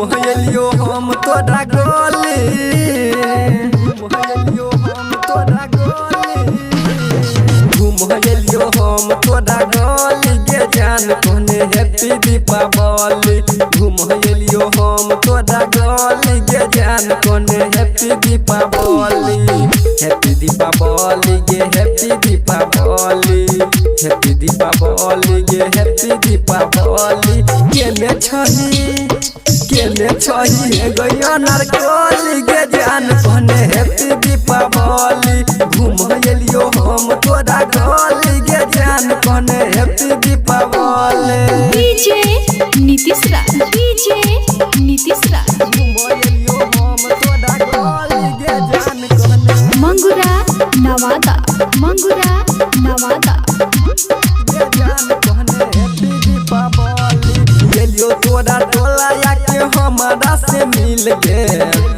घुमलियो हम तोरा गली घुमलियो हम तोरा गली घुमलियो हम तोरा गली गे जान कहने हैप्पी दीपावली घुमलियो हम तोरा गली गे जान कहने हैप्पी दीपावली हैप्पी दीपावली गे हैप्पी दीपावली हैप्पी दीपावली गे हैप्पी दीपावली केने छही गयो नारकोली गे जान कहने हैप्पी दीपावली घुमलियो हम तोरा गली गे जान कहने हैप्पी दीपावली डीजे नीतीश राज डीजे नीतीश राज घुमलियो हम तोरा गली गे जान कहने मंगुरा नवादा मंगुरा नवादा गे जान कहने हैप्पी दीपावली गेलियो तोरा टोला याके हमारा से मिल गे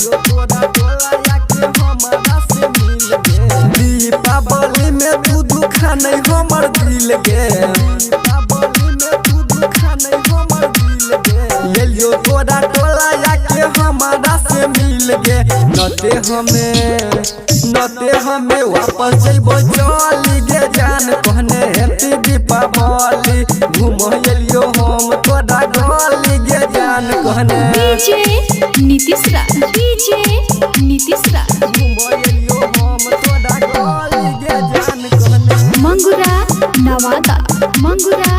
तोरा टोला याके हमारा से मिल गे दीपावली में तू दुखा नहीं हमर दिल गे दीपावली में तू दुखा नहीं हमर दिल गे गेलियो तोरा टोला याके हमारा से मिल गे नते हमें वापस जइबो चली गे जान कहने हैप्पी दीपावली घुमलियो हम तोरा गली गे जान कहने डीजे नीतीश राज डीजे नीतीश राज घुमलियो हम तोरा गली गे जान कहने मंगुरा नवादा मंगुरा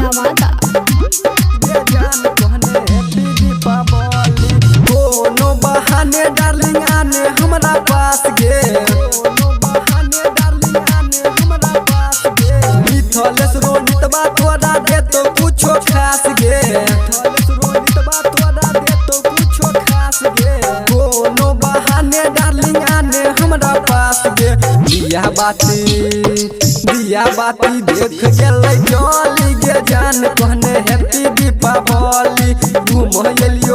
नवादा गे जान कहने हैप्पी दीपावली कोनो बहाने डार्लिंग आने हमरा पास गे कोनो बहाने डार्लिंग आने हमरा पास गे मिथलेश रोनितबा तोरा दे तो कुछो खास गे मिथलेश रोनितबा तोरा दे तो कुछो खास गे कोनो बहाने डार्लिंग आने हमरा पास गे दिया बाती देख गेलै जली गे जान कहने हैप्पी दीपावली घुमलियो